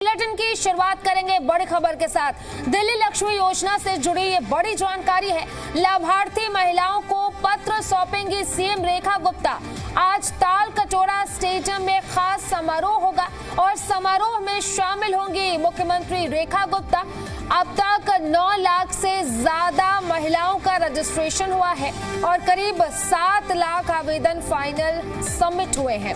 Bulletin की शुरुआत करेंगे बड़ी खबर के साथ। दिल्ली लक्ष्मी योजना से जुड़ी ये बड़ी जानकारी है। लाभार्थी महिलाओं को पत्र सौंपेंगी सीएम रेखा गुप्ता। आज ताल कटोरा स्टेडियम में खास समारोह होगा और समारोह में शामिल होंगी मुख्यमंत्री रेखा गुप्ता। अब तक 9 लाख से ज्यादा महिलाओं का रजिस्ट्रेशन हुआ है और करीब 7 लाख आवेदन फाइनल सबमिट हुए हैं।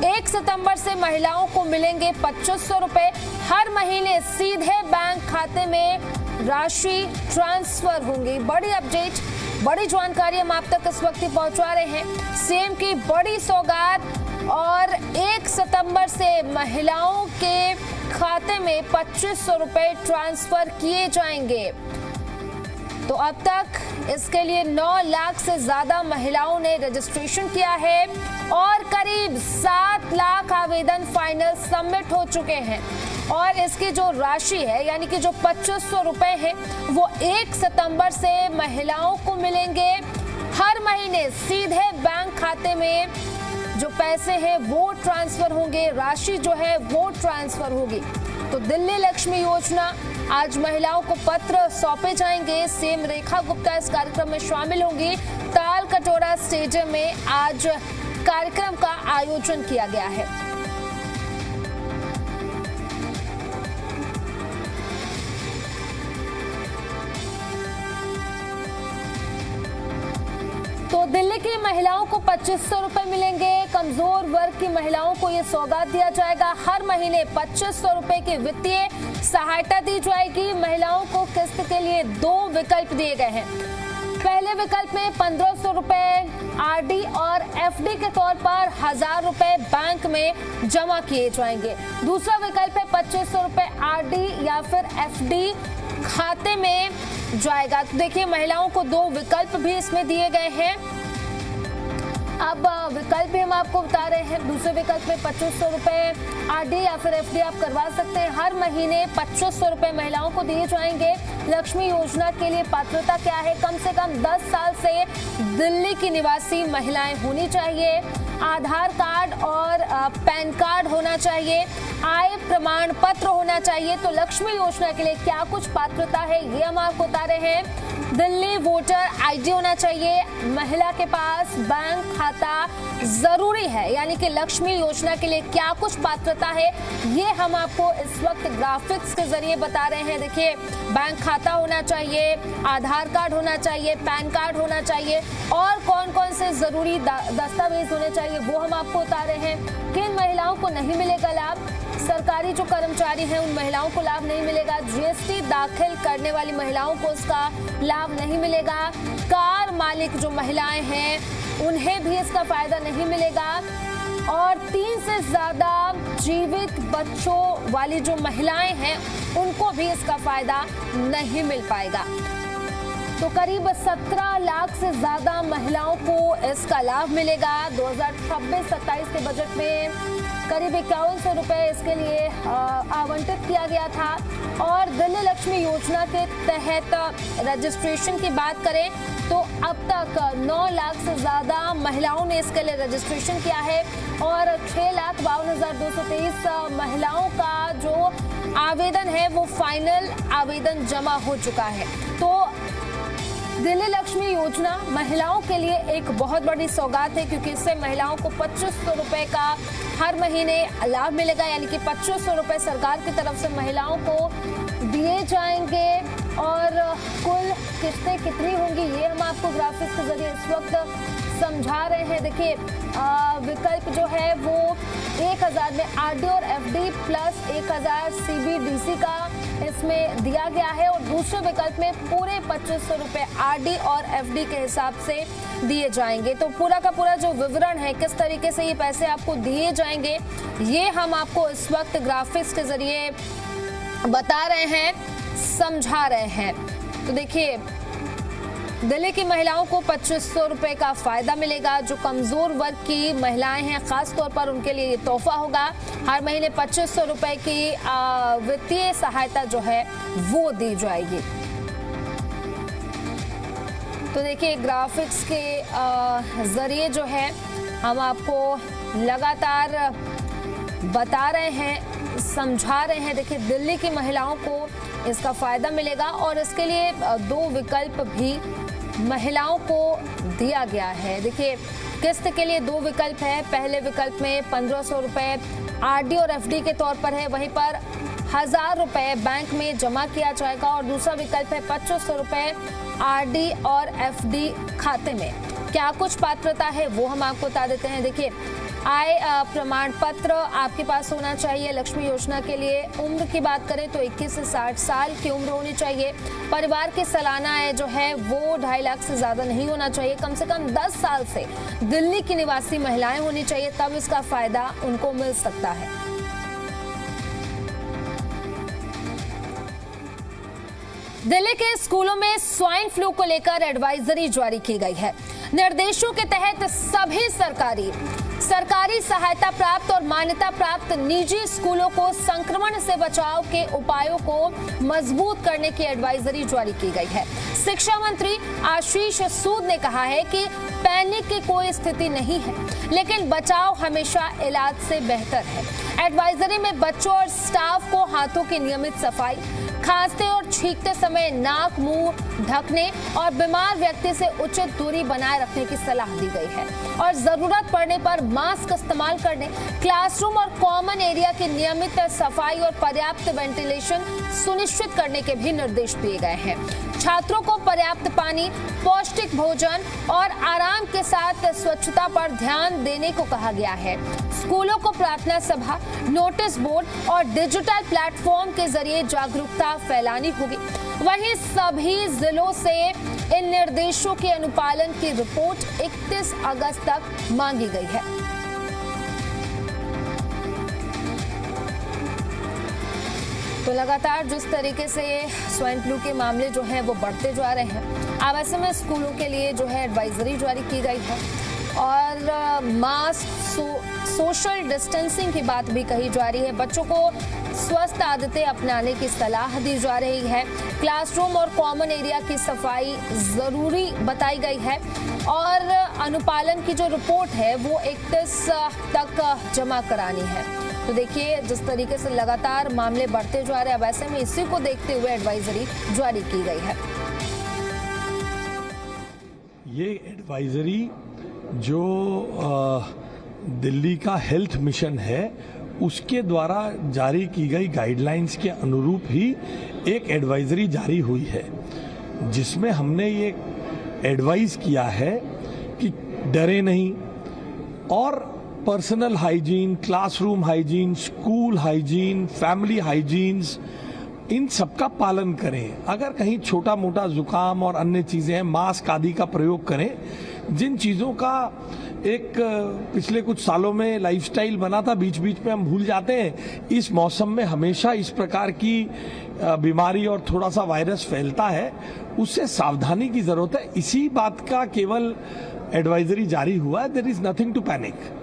1 सितंबर से महिलाओं को मिलेंगे 2500 रुपए। हर महीने सीधे बैंक खाते में राशि ट्रांसफर होंगी। बड़ी अपडेट, बड़ी जानकारी हम आप तक इस वक्त पहुंचा रहे हैं। सीएम की बड़ी सौगात और 1 सितंबर से महिलाओं के खाते में 2500 रुपए ट्रांसफर किए जाएंगे। तो अब तक इसके लिए 9 लाख से ज्यादा महिलाओं ने रजिस्ट्रेशन किया है और करीब 7 लाख आवेदन फाइनल सबमिट हो चुके हैं। और इसकी जो राशि है यानी कि जो 2500 रुपए है वो 1 सितंबर से महिलाओं को मिलेंगे। हर महीने सीधे बैंक खाते में जो पैसे हैं वो ट्रांसफर होंगे, राशि जो है वो ट्रांसफर होगी। तो दिल्ली लक्ष्मी योजना, आज महिलाओं को पत्र सौंपे जाएंगे। सीएम रेखा गुप्ता इस कार्यक्रम में शामिल होंगी। ताल कटोरा स्टेडियम में आज कार्यक्रम का आयोजन किया गया है। तो दिल्ली की महिलाओं को 2500 रुपए मिलेंगे। कमजोर वर्ग की महिलाओं को ये सौगात दिया जाएगा। हर महीने 2500 रुपए की वित्तीय सहायता दी जाएगी। महिलाओं को किस्त के लिए 2 विकल्प दिए गए हैं। पहले विकल्प में 1500 रुपए आरडी और एफडी के तौर पर 1000 रुपए बैंक में जमा किए जाएंगे। दूसरा विकल्प है 2500 रुपए आरडी या फिर एफडी खाते में जाएगा। तो देखिए, महिलाओं को 2 विकल्प भी इसमें दिए गए हैं। अब विकल्प भी हम आपको बता रहे हैं। दूसरे विकल्प में 2500 रुपए आरडी या फिर एफडी आप करवा सकते हैं। हर महीने 2500 रुपए महिलाओं को दिए जाएंगे। लक्ष्मी योजना के लिए पात्रता क्या है? कम से कम 10 साल से दिल्ली की निवासी महिलाएं होनी चाहिए। आधार कार्ड और पैन कार्ड होना चाहिए। आय प्रमाण पत्र होना चाहिए। तो लक्ष्मी योजना के लिए क्या कुछ पात्रता है ये हम आपको बता रहे हैं। दिल्ली वोटर आईडी होना चाहिए। महिला के पास बैंक खाता जरूरी है। यानी कि लक्ष्मी योजना के लिए क्या कुछ पात्रता है ये हम आपको इस वक्त ग्राफिक्स के जरिए बता रहे हैं। देखिए, बैंक खाता होना चाहिए, आधार कार्ड होना चाहिए, पैन कार्ड होना चाहिए और कौन कौन से जरूरी दस्तावेज होने चाहिए वो हम आपको बता रहे हैं। किन महिलाओं को नहीं मिलेगा लाभ? सरकारी जो कर्मचारी हैं उन महिलाओं को लाभ नहीं मिलेगा। जीएसटी दाखिल करने वाली महिलाओं को इसका लाभ नहीं मिलेगा। कार मालिक जो महिलाएं हैं उन्हें भी इसका फायदा नहीं मिलेगा। और 3 से ज्यादा जीवित बच्चों वाली जो महिलाएं हैं उनको भी इसका फायदा नहीं मिल पाएगा। तो करीब 17 लाख से ज्यादा महिलाओं को इसका लाभ मिलेगा। 2026-27 के बजट में करीब 5100 रुपए इसके लिए आवंटित किया गया था। और दिल्ली लक्ष्मी योजना के तहत रजिस्ट्रेशन की बात करें तो अब तक 9 लाख से ज्यादा महिलाओं ने इसके लिए रजिस्ट्रेशन किया है और 6,52,223 महिलाओं का जो आवेदन है वो फाइनल आवेदन जमा हो चुका है। तो दिल्ली लक्ष्मी योजना महिलाओं के लिए एक बहुत बड़ी सौगात है क्योंकि इससे महिलाओं को 2500 रुपए का हर महीने लाभ मिलेगा। यानी कि 2500 रुपए सरकार की तरफ से महिलाओं को दिए जाएंगे। और कुल किस्तें कितनी होंगी ये हम आपको ग्राफिक्स के जरिए इस वक्त समझा रहे हैं। देखिए, विकल्प जो है वो 1000 में आरडी और एफडी प्लस 1000 सीबीडीसी का इसमें दिया गया है। और दूसरे विकल्प में पूरे 2500 रुपए आरडी और एफडी के हिसाब से दिए जाएंगे। तो पूरा का पूरा जो विवरण है, किस तरीके से ये पैसे आपको दिए जाएंगे, ये हम आपको इस वक्त ग्राफिक्स के जरिए बता रहे हैं, समझा रहे हैं। तो देखिए, दिल्ली की महिलाओं को 2500 रुपए का फायदा मिलेगा। जो कमजोर वर्ग की महिलाएं हैं खास तौर पर उनके लिए ये तोहफा होगा। हर महीने 2500 रुपए की वित्तीय सहायता जो है वो दी जाएगी। तो देखिए, ग्राफिक्स के जरिए जो है हम आपको लगातार बता रहे हैं समझा रहे हैं। देखिए, दिल्ली की महिलाओं को इसका फायदा मिलेगा और इसके लिए 2 विकल्प भी महिलाओं को दिया गया है। देखिए, किस्त के लिए 2 विकल्प है। पहले विकल्प में 1500 रुपए आरडी और एफडी के तौर पर है, वहीं पर 1000 रुपए बैंक में जमा किया जाएगा और दूसरा विकल्प है 2500 रुपए आरडी और एफडी खाते में। क्या कुछ पात्रता है वो हम आपको बता देते हैं। देखिए, आय प्रमाण पत्र आपके पास होना चाहिए। लक्ष्मी योजना के लिए उम्र की बात करें तो 21 से 60 साल की उम्र होनी चाहिए। परिवार की सालाना आय जो है वो 2.5 लाख से ज्यादा नहीं होना चाहिए। कम से कम 10 साल से दिल्ली की निवासी महिलाएं होनी चाहिए, तब इसका फायदा उनको मिल सकता है। दिल्ली के स्कूलों में स्वाइन फ्लू को लेकर एडवाइजरी जारी की गई है। निर्देशों के तहत सभी सरकारी सहायता प्राप्त और मान्यता प्राप्त निजी स्कूलों को संक्रमण से बचाव के उपायों को मजबूत करने की एडवाइजरी जारी की गई है। शिक्षा मंत्री आशीष सूद ने कहा है कि पैनिक की कोई स्थिति नहीं है, लेकिन बचाव हमेशा इलाज से बेहतर है। एडवाइजरी में बच्चों और स्टाफ को हाथों की नियमित सफाई, खांसते और छींकते समय नाक मुंह ढकने और बीमार व्यक्ति से उचित दूरी बनाए रखने की सलाह दी गई है और जरूरत पड़ने पर मास्क इस्तेमाल करने, क्लासरूम और कॉमन एरिया की नियमित सफाई और पर्याप्त वेंटिलेशन सुनिश्चित करने के भी निर्देश दिए गए हैं। छात्रों को पर्याप्त पानी, पौष्टिक भोजन और आराम के साथ स्वच्छता पर ध्यान देने को कहा गया है। स्कूलों को प्रार्थना सभा, नोटिस बोर्ड और डिजिटल प्लेटफॉर्म के जरिए जागरूकता फैलानी होगी। वहीं सभी जिलों से इन निर्देशों के अनुपालन की रिपोर्ट 31 अगस्त तक मांगी गई है। तो लगातार जिस तरीके से स्वाइन फ्लू के मामले जो हैं वो बढ़ते जा रहे हैं, अब ऐसे में स्कूलों के लिए जो है एडवाइजरी जारी की गई है और मास्क, सोशल डिस्टेंसिंग की बात भी कही जा रही है। बच्चों को स्वस्थ आदतें अपनाने की सलाह दी जा रही है। क्लासरूम और कॉमन एरिया की सफाई जरूरी बताई गई है और अनुपालन की जो रिपोर्ट है वो 31 तक जमा करानी है। तो देखिए, जिस तरीके से लगातार मामले बढ़ते जा रहे हैं, अब ऐसे में इसी को देखते हुए एडवाइजरी जारी की गई है। ये एडवाइजरी जो दिल्ली का हेल्थ मिशन है उसके द्वारा जारी की गई गाइडलाइंस के अनुरूप ही एक एडवाइजरी जारी हुई है, जिसमें हमने ये एडवाइज किया है कि डरे नहीं और personal hygiene, classroom hygiene, school hygiene, family hygienes, इन सबका पालन करें। अगर कहीं छोटा मोटा जुकाम और अन्य चीज़ें हैं, मास्क आदि का प्रयोग करें। जिन चीज़ों का एक पिछले कुछ सालों में लाइफस्टाइल बना था, बीच बीच में हम भूल जाते हैं। इस मौसम में हमेशा इस प्रकार की बीमारी और थोड़ा सा वायरस फैलता है, उससे सावधानी की जरूरत है। इसी बात का केवल एडवाइजरी जारी हुआ है। There is nothing to panic.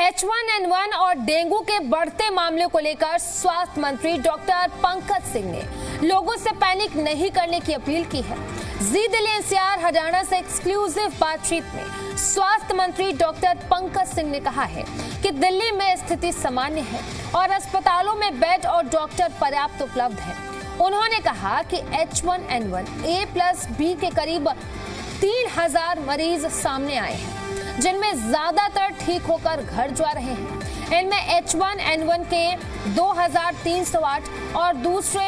H1N1 और डेंगू के बढ़ते मामलों को लेकर स्वास्थ्य मंत्री डॉक्टर पंकज सिंह ने लोगों से पैनिक नहीं करने की अपील की है। जी दिल्ली NCR हरियाणा से एक्सक्लूसिव बातचीत में स्वास्थ्य मंत्री डॉक्टर पंकज सिंह ने कहा है कि दिल्ली में स्थिति सामान्य है और अस्पतालों में बेड और डॉक्टर पर्याप्त उपलब्ध है। उन्होंने कहा कि H1N1 A+B के करीब 3000 मरीज सामने आए हैं, जिनमें ज्यादातर ठीक होकर घर जा रहे हैं। इनमें H1N1 के 2308 और दूसरे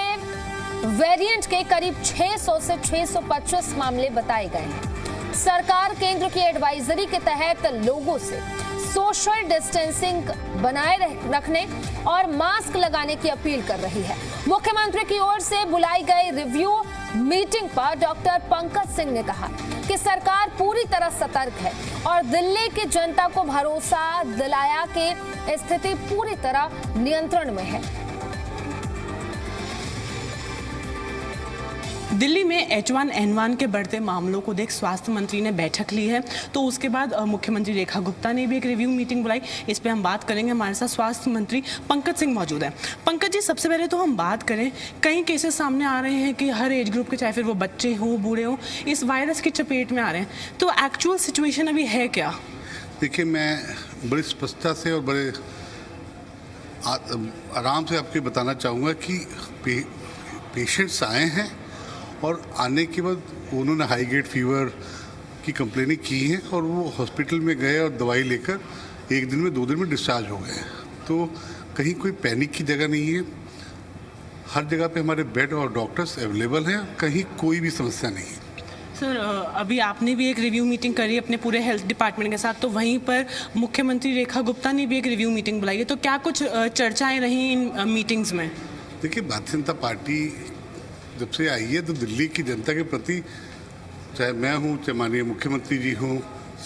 वेरिएंट के करीब 600 से 625 मामले बताए गए हैं। सरकार केंद्र की एडवाइजरी के तहत लोगों से सोशल डिस्टेंसिंग बनाए रखने और मास्क लगाने की अपील कर रही है। मुख्यमंत्री की ओर से बुलाई गई रिव्यू मीटिंग पर डॉक्टर पंकज सिंह ने कहा कि सरकार पूरी तरह सतर्क है और दिल्ली की जनता को भरोसा दिलाया कि स्थिति पूरी तरह नियंत्रण में है। दिल्ली में H1N1 के बढ़ते मामलों को देख स्वास्थ्य मंत्री ने बैठक ली है, तो उसके बाद मुख्यमंत्री रेखा गुप्ता ने भी एक रिव्यू मीटिंग बुलाई। इस पे हम बात करेंगे। हमारे साथ स्वास्थ्य मंत्री पंकज सिंह मौजूद है। पंकज जी, सबसे पहले तो हम बात करें, कई केसेस सामने आ रहे हैं कि हर एज ग्रुप के, चाहे फिर वो बच्चे हों बूढ़े हों, इस वायरस की चपेट में आ रहे हैं। तो एक्चुअल सिचुएशन अभी है क्या? देखिए, मैं बड़ी स्पष्टता से और बड़े आराम से आपको बताना चाहूँगा कि पेशेंट्स आए हैं और आने के बाद उन्होंने हाई ग्रेड फीवर की कंप्लेनिंग की है और वो हॉस्पिटल में गए और दवाई लेकर 1 दिन में 2 दिन में डिस्चार्ज हो गए। तो कहीं कोई पैनिक की जगह नहीं है, हर जगह पे हमारे बेड और डॉक्टर्स अवेलेबल हैं, कहीं कोई भी समस्या नहीं है। सर, अभी आपने भी एक रिव्यू मीटिंग करी अपने पूरे हेल्थ डिपार्टमेंट के साथ, तो वहीं पर मुख्यमंत्री रेखा गुप्ता ने भी एक रिव्यू मीटिंग बुलाई है, तो क्या कुछ चर्चाएं रही इन मीटिंग्स में? देखिए, भारतीय जनता पार्टी जब से आई है तो दिल्ली की जनता के प्रति, चाहे मैं हूँ चाहे माननीय मुख्यमंत्री जी हों,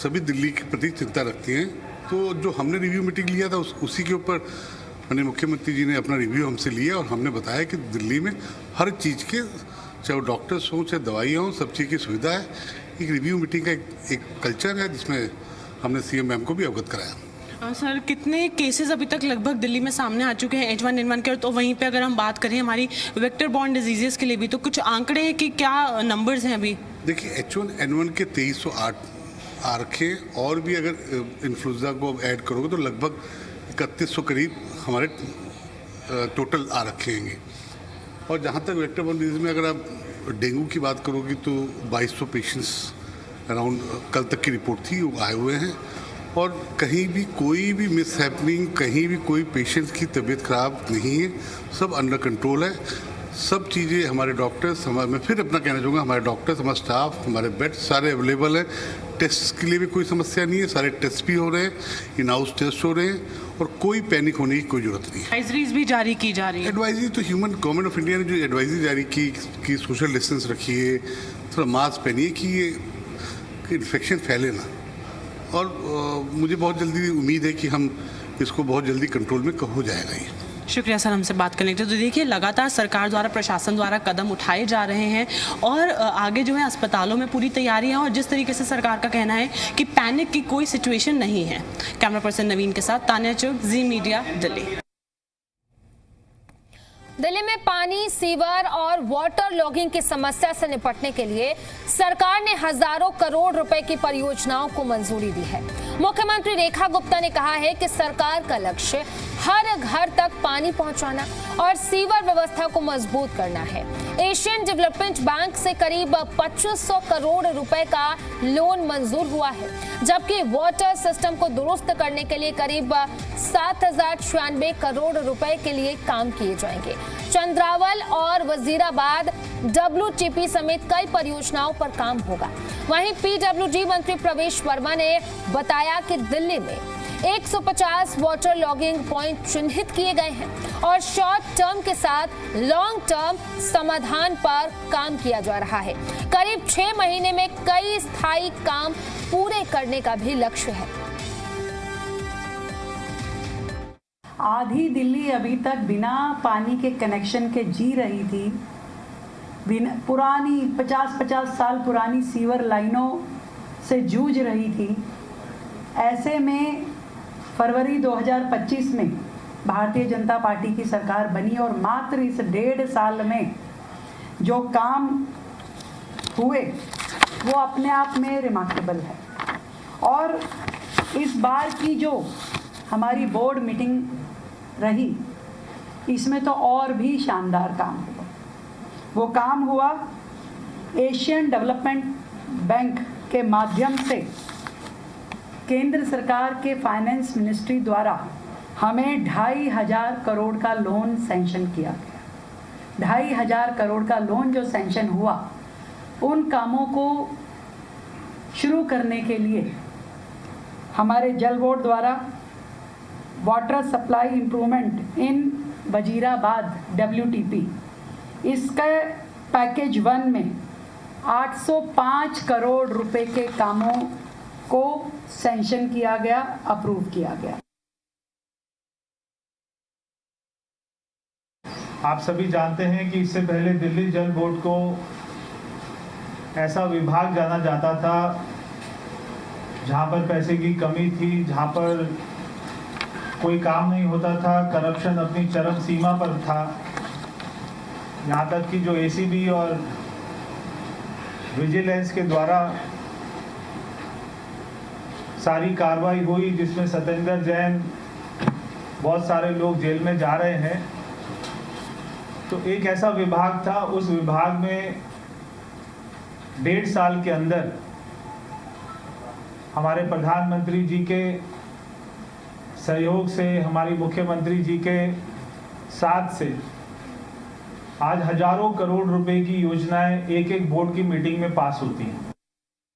सभी दिल्ली के प्रति चिंता रखती हैं। तो जो हमने रिव्यू मीटिंग लिया था उसी के ऊपर माननीय मुख्यमंत्री जी ने अपना रिव्यू हमसे लिया और हमने बताया कि दिल्ली में हर चीज़ के, चाहे वो डॉक्टर्स हों चाहे दवाइयाँ हों, सब चीज़ की सुविधा है। एक रिव्यू मीटिंग का एक कल्चर है जिसमें हमने सीएम मैम को भी अवगत कराया। सर, कितने केसेस अभी तक लगभग दिल्ली में सामने आ चुके हैं H1N1 के? तो वहीं पे अगर हम बात करें हमारी वेक्टर बॉर्न डिजीजेस के लिए भी, तो कुछ आंकड़े हैं कि क्या नंबर्स हैं अभी? देखिए, H1N1 के 2308 आ रखे, और भी अगर इन्फ्लुएंजा को ऐड करोगे तो लगभग 3100 करीब हमारे टोटल आ रखे हैं। और जहाँ तक वेक्टर बॉर्न डिजीज में अगर आप डेंगू की बात करोगे तो 2200 पेशेंट्स अराउंड कल तक की रिपोर्ट थी, वो आए हुए हैं। और कहीं भी कोई भी मिस हैपनिंग, कहीं भी कोई पेशेंट्स की तबीयत ख़राब नहीं है, सब अंडर कंट्रोल है। सब चीज़ें हमारे डॉक्टर्स, मैं फिर अपना कहना चाहूँगा, हमारे डॉक्टर्स, हमारा स्टाफ, हमारे बेड सारे अवेलेबल हैं। टेस्ट के लिए भी कोई समस्या नहीं है, सारे टेस्ट भी हो रहे हैं, इन हाउस टेस्ट हो रहे हैं और कोई पैनिक होने की कोई जरूरत नहीं है। एडवाइजरीज भी जारी की जा रही है। एडवाइजरी तो गवर्नमेंट ऑफ इंडिया ने जो एडवाइजरी जारी की कि सोशल डिस्टेंस रखिए, थोड़ा मास्क पहनिए कि ये इन्फेक्शन फैले ना। और मुझे बहुत जल्दी उम्मीद है कि हम इसको बहुत जल्दी कंट्रोल में हो जाएगा ये। शुक्रिया सर हमसे बात करने के लिए। तो देखिए, लगातार सरकार द्वारा, प्रशासन द्वारा कदम उठाए जा रहे हैं और आगे जो है अस्पतालों में पूरी तैयारी है और जिस तरीके से सरकार का कहना है कि पैनिक की कोई सिचुएशन नहीं है। कैमरा पर्सन नवीन के साथ तान्या चुग, जी मीडिया, दिल्ली। दिल्ली में पानी, सीवर और वाटर लॉगिंग की समस्या से निपटने के लिए सरकार ने हजारों करोड़ रुपए की परियोजनाओं को मंजूरी दी है। मुख्यमंत्री रेखा गुप्ता ने कहा है कि सरकार का लक्ष्य हर घर तक पानी पहुंचाना और सीवर व्यवस्था को मजबूत करना है। एशियन डेवलपमेंट बैंक से करीब 2500 करोड़ रुपए का लोन मंजूर हुआ है, जबकि वाटर सिस्टम को दुरुस्त करने के लिए करीब 7096 करोड़ रुपए के लिए काम किए जाएंगे। चंद्रावल और वजीराबाद WTP समेत कई परियोजनाओं पर काम होगा। वहीं PWD मंत्री प्रवेश वर्मा ने बताया कि दिल्ली में 150 वाटर लॉगिंग पॉइंट चिन्हित किए गए हैं और शॉर्ट टर्म के साथ लॉन्ग टर्म समाधान पर काम किया जा रहा है। करीब 6 महीने में कई स्थायी काम पूरे करने का भी लक्ष्य है। आधी दिल्ली अभी तक बिना पानी के कनेक्शन के जी रही थी, बिना पुरानी 50-50 साल पुरानी सीवर लाइनों से जूझ रही थी। ऐसे में फरवरी 2025 में भारतीय जनता पार्टी की सरकार बनी और मात्र इस 1.5 साल में जो काम हुए वो अपने आप में रिमार्केबल है। और इस बार की जो हमारी बोर्ड मीटिंग रही, इसमें तो और भी शानदार काम हुआ। वो काम हुआ एशियन डेवलपमेंट बैंक के माध्यम से केंद्र सरकार के फाइनेंस मिनिस्ट्री द्वारा हमें 2500 करोड़ का लोन सैंक्शन किया गया। 2500 करोड़ का लोन जो सैंक्शन हुआ, उन कामों को शुरू करने के लिए हमारे जल बोर्ड द्वारा water supply improvement in Wazirabad WTP, इसका पैकेज 1 में 805 करोड़ रुपए के कामों को सैंक्शन किया गया, अप्रूव किया गया। आप सभी जानते हैं कि इससे पहले दिल्ली जल बोर्ड को ऐसा विभाग जाना जाता था जहां पर पैसे की कमी थी, जहां पर कोई काम नहीं होता था, करप्शन अपनी चरम सीमा पर था। यहाँ तक कि जो ACB और विजिलेंस के द्वारा सारी कार्रवाई हुई, जिसमें सत्येंद्र जैन, बहुत सारे लोग जेल में जा रहे हैं। तो एक ऐसा विभाग था, उस विभाग में 1.5 साल के अंदर हमारे प्रधानमंत्री जी के सहयोग से, हमारी मुख्यमंत्री जी के साथ से आज हजारों करोड़ रुपए की योजनाएं एक एक बोर्ड की मीटिंग में पास होती हैं।